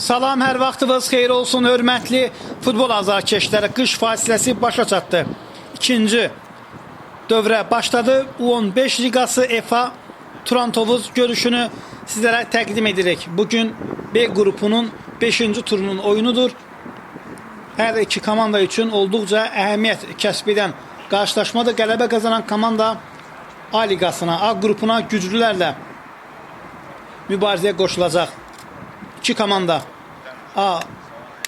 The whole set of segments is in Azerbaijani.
Salam, hər vaxtınız xeyir olsun, hörmətli futbol azarkeşləri. Qış fasiləsi başa çatdı. İkinci dövrə başladı. U15 Liqası EFA Turan-Tovuz görüşünü sizlərə təqdim edirik. Bugün B qrupunun 5-ci turunun oyunudur. Hər iki komanda üçün olduqca əhəmiyyət kəsb edən qarşılaşmada qələbə qazanan komanda A liqasına, A qrupuna güclülərlə mübarizəyə qoşulacaq. İki komanda A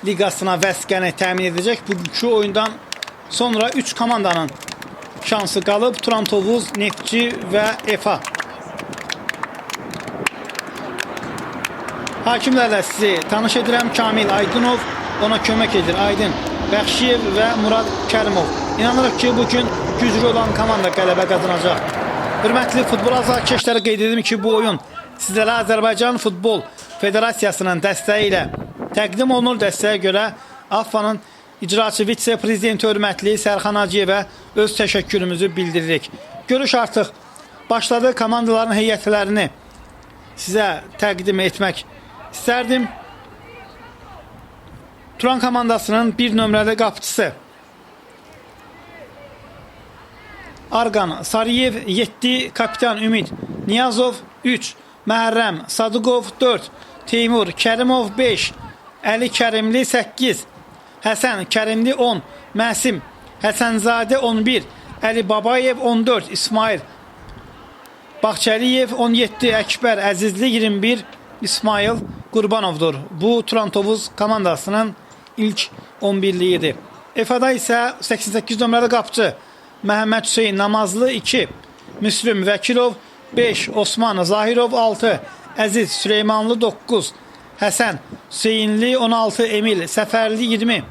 liqasına vəsqəni təmin edəcək. Bugünkü oyundan sonra 3 komandanın şansı qalıb. Turan-Tovuz, Neftçi və EFA. Hakimlərlə sizi tanış edirəm. Kamil Aydınov ona kömək edir. Aydın Bəxşiyev və Murad Kərimov. İnanırıq ki, bugün güclü olan komanda qələbə qazanacaq. Hörmətli futbol azarkeşləri, qeyd edim ki, bu oyun sizlərə Azərbaycan Futbol Federasiyasının dəstəyi ilə təqdim olunur. Dəstəyə görə AFFA-nın icraçı vitse-prezidenti hörmətli Sərxan Hacıyevə öz təşəkkürümüzü bildiririk. Görüş artıq başladı. Komandaların heyətlərini sizə təqdim etmək istərdim. Turan komandasının bir nömrəli qapıcısı Arqan Sarıyev, 7 kapitan Ümid Niyazov, 3 Məhərrəm Sadıqov, 4 Teymur Kərimov, 5 Əli Kərimli, 8 Həsən Kərimli, 10 Məsim Həsənzadə, 11 Əli Babayev, 14 İsmail Baxçəliyev, 17 Əkbər Əzizli, 21 İsmail Qurbanovdur. Bu Turan-Tovuz komandasının ilk 11'liyidir. EFA-da isə 88 nömrəli qapıcı Məhəmməd Hüseyin Namazlı, 2 Müslüm Vəkilov, 5 Osman Zahirov, 6 Əziz Süleymanlı, 9 Həsən Hüseyinli, 16 Emil Səfərli, 20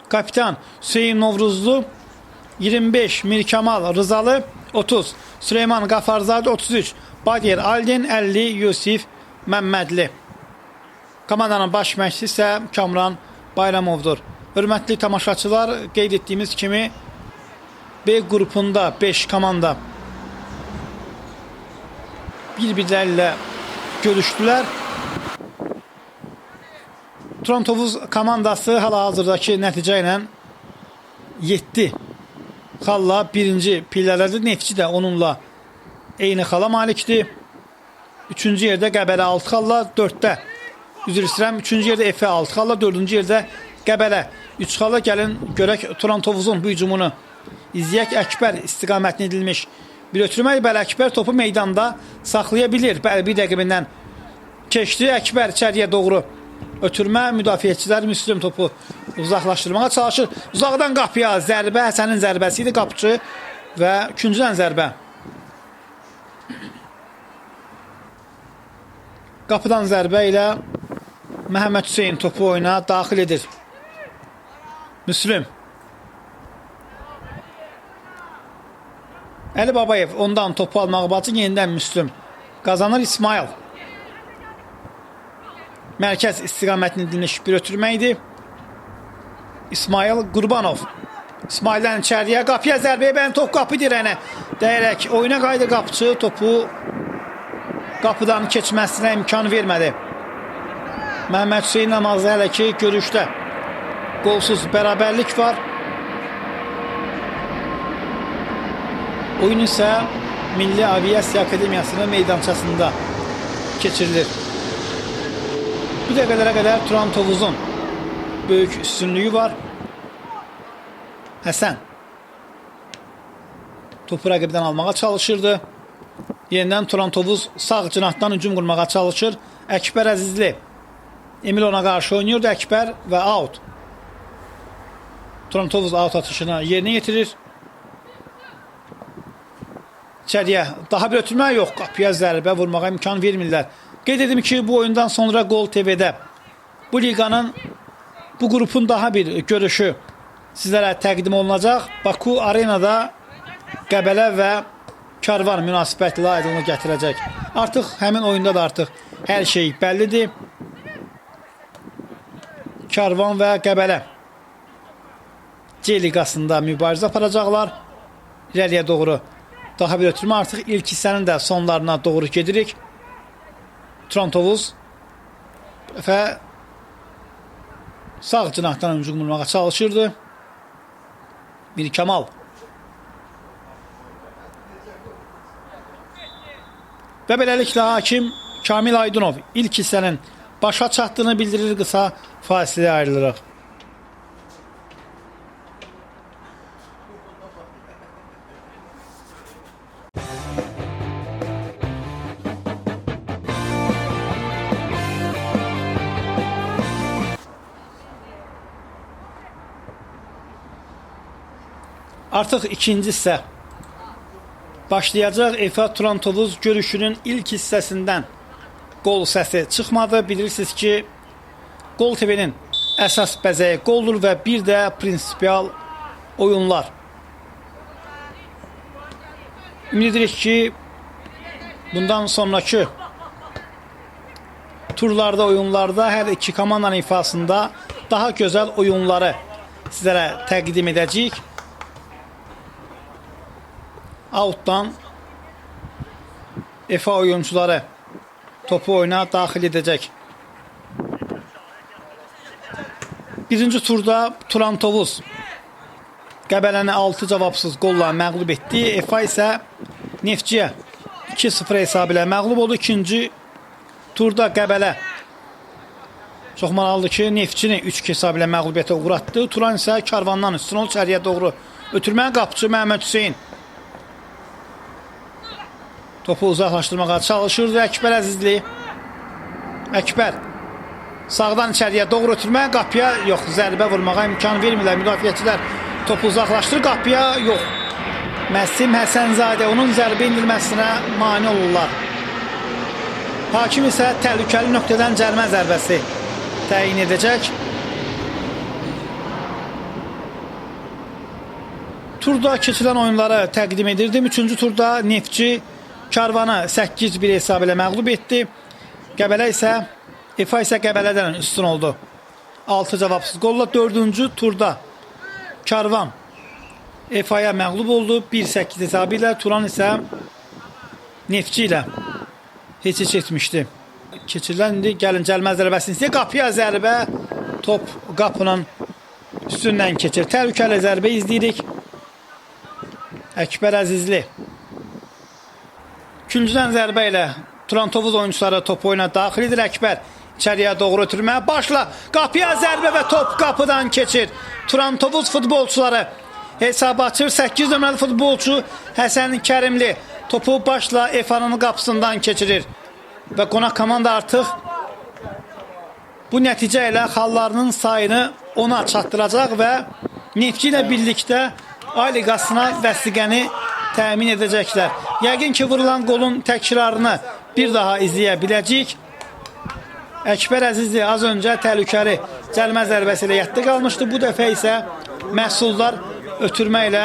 Kapitan Hüseyin Novruzlu, 25 Mirkamal Rızalı, 30 Süleyman Qafarzadə, 33 Badir Aldin, 50 Yusif Məmmədli. Komandanın baş məşqçisi isə Kamran Bayramovdur. Hörmətli tamaşaçılar, qeyd etdiyimiz kimi B qrupunda 5 komanda bir-birlərlə görüşdülər. Turan-Tovuz komandası hal-hazırdakı nəticə ilə 7 xalla birinci pillələdir. Neftçi də onunla eyni xala malikdir. 3-cü yerdə Qəbələ 6 xalla, 4-də üzr istəyirəm, 3-cü yerdə EFA 6 xalla, 4-cü yerdə Qəbələ 3 xalla. Gəlin görək Turan-Tovuzun bu hücumunu izləyək. Əkbər istiqamətini edilmiş bir ötürmək. Bəli, Əkbər topu meydanda saxlaya bilir. Bəli, bir rəqibindən keçdi. Əkbər içəriyə doğru ötürmə. Müdafiəçilər Müslüm topu uzaqlaşdırmağa çalışır. Uzaqdan qapıya zərbə, Həsənin zərbəsi idi. Qapıcı və küncdən zərbə. Qapıdan zərbə ilə Məhəmməd Hüseyin topu oyuna daxil edir. Müslüm. Əli Babayev ondan topu almağı bacı, yenidən Müslüm qazanır. İsmail mərkəz istiqamətini dinmiş bir ötürməkdir. İsmail Qurbanov. İsmaildən içəriyə, qapıya zərbəyə, bən top qapı dirənə dəyərək oyuna qaydı. Qapıcı topu qapıdan keçməsinə imkan vermədi. Məhəmməd Hüseyin Namazlı hələ ki görüşdə qolsuz bərabərlik var. Oyun isə Milli Aviasiya Akademiyasının meydançasında keçirilir. Bu dəqiqələrə qədər Turan-Tovuzun böyük üstünlüyü var. Həsən topu rəqibdən almağa çalışırdı. Yenidən Turan-Tovuz sağ cinahdan hücum qurmağa çalışır. Əkbər Əzizli. Emil ona qarşı oynuyordu. Əkbər və out. Turan-Tovuz out atışını yerinə yetirir. İçəriyə daha bir ötürmə yox. Qapıya zərbə vurmağa imkan vermirlər. Qeyd edim ki, bu oyundan sonra Gol TV-də bu liqanın, bu qrupun daha bir görüşü sizlərə təqdim olunacaq. Baku Arenada Qəbələ və Karvan münasibətli aydınlıq gətirəcək. Artıq həmin oyunda da artıq hər şey bəllidir. Karvan və Qəbələ C liqasında mübarizə aparacaqlar. İləriyə doğru daha bir ötürmə, artıq ilk hissənin də sonlarına doğru gedirik. Turan-Tovuz və Sağ cinahdan hücum qurmağa çalışırdı. Bir Kamal. Və beləliklə hakim Kamil Aydınov ilk hissənin başa çatdığını bildirir, qısa fasiləyə ayrılırıq. Artıq ikinci hissə başlayacaq. Efa Turan Tovuz görüşünün ilk hissəsindən qol səsi çıxmadı. Bilirsiniz ki, Gol TV'nin əsas bəzəyi qoldur və bir də prinsipial oyunlar. Ümid edirik ki, bundan sonraki turlarda, oyunlarda hər iki komandanın ifasında daha gözəl oyunları sizlərə təqdim edəcəyik. Outdan Efa oyuncuları topu oyuna daxil edəcək. Birinci turda Turan Tovuz Qəbələni 6 cavabsız qolla məğlub etdi. Efa isə Neftçiyə 2-0 hesabı ilə məğlub oldu. İkinci turda Qəbələ çox maraqlıdır ki, Neftçini 3-2 hesabı ilə məğlubiyyətə uğratdı. Turan isə Karvandan üstün oldu. İçəriyə doğru ötürmə qapıcı Məhəmməd Hüseyin topu uzaqlaşdırmağa çalışırdı. Əkbər Əzizli. Əkbər sağdan içəriyə doğru ötürmə, qapıya yox, zərbə vurmağa imkan vermirlər. Müdafiəçilər topu uzaqlaşdırır, qapıya yox. Məsim Həsənzadə onun zərbə indirməsinə mane olurlar. Hakim isə təhlükəli nöqtədən cərimə zərbəsi təyin edəcək. Turda keçilən oyunları təqdim edirdim. Üçüncü turda Neftçi Karvanı 8-1 hesabı ilə məğlub etdi. Qəbələ isə Efa isə Qəbələdən üstün oldu. 6 cavabsız qolla. Dördüncü turda Karvan Efa'ya məğlub oldu. 1-8 hesabı ilə. Turan isə Neftçi ilə heç etmişdi. Keçirilən indi gəlin cəlmə zərbəsini istəyir. Qapıya zərbə. Top qapının üstündən keçir. Təhlükəli zərbə izləyirik. Əkbər Əzizli. İkinciden zərbə ilə Turan Tovuz oyuncuları top oyuna daxil edir. Əkbər içəriyə doğru ötürməyə başla. Qapıya zərbə və top qapıdan keçir. Turan Tovuz futbolçuları hesabı açır. 8 nömrəli futbolçu Həsən Kərimli topu başla Efa'nın qapısından keçirir. Və qonaq komanda artıq bu nəticə ilə xallarının sayını ona çatdıracaq və Neftçi ilə birlikdə A liqasına vəsiqəni təmin edəcəklər. Yəqin ki, vurulan qolun təkrarını bir daha izləyə biləcəyik. Əkbər Əzizli az öncə təhlükəli cəlmə zərbəsi ilə yətdə qalmışdı. Bu dəfə isə məhsuldar ötürmə ilə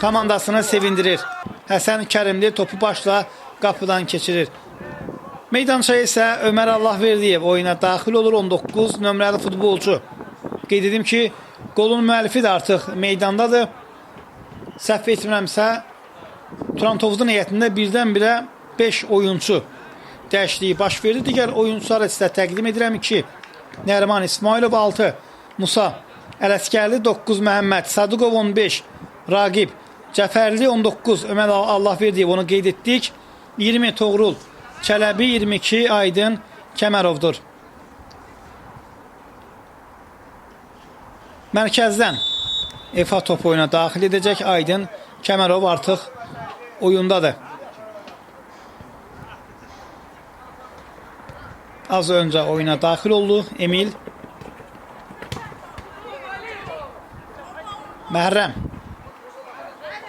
komandasını sevindirir. Həsən Kərimli topu başla qapıdan keçirir. Meydançaya isə Ömər Allahverdiyev oyuna daxil olur. 19 nömrəli futbolçu. Qeyd edim ki, qolun müəllifi də artıq meydandadır. Səhv etmirəmsə, Turan Tovuzun heyətində birdən-birə 5 oyuncu dəyişikliyi baş verdi. Digər oyuncuları sizə təqdim edirəm ki, Nəriman İsmailov 6, Musa Ələskərli 9, Məhəmməd Sadıqov 15, Raqib Cəfərli 19, Ömər Allahverdiyev onu qeyd etdik. 20 Toğrul Çələbi, 22 Aydın Kəmərovdur. Mərkəzdən Efa top oyuna daxil edəcək. Aydın Kəmərov artıq oyundadır. Az öncə oyuna daxil oldu Emil. Məhrəm.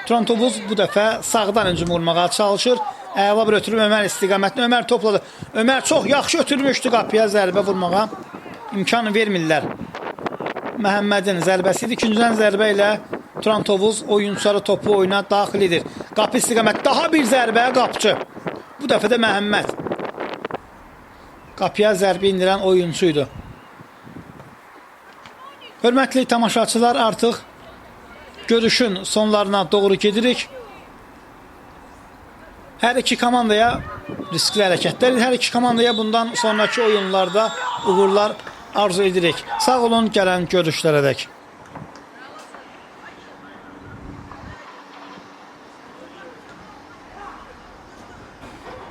Turan Tovuz bu dəfə sağdan hücum vurmağa çalışır. Əla bir ötürüm Ömər istiqamətini. Ömər topladı. Ömər çox yaxşı ötürmüşdü, qapıya zərbə vurmağa imkan vermirlər. Məhəmmədin zərbəsi idi. İkinciden zərbə ilə Turan Tovuz oyuncuları topu oyuna daxil edir. Qapı istiqamət. Daha bir zərbə qapıcı. Bu dəfə də Məhəmməd. Qapıya zərbə indirən oyuncuydu. Hörmətli tamaşaçılar, artıq görüşün sonlarına doğru gedirik. Hər iki komandaya riskli hərəkətlər. Hər iki komandaya bundan sonraki oyunlarda uğurlar arzu edirik. Sağ olun, gələn görüşlərədək.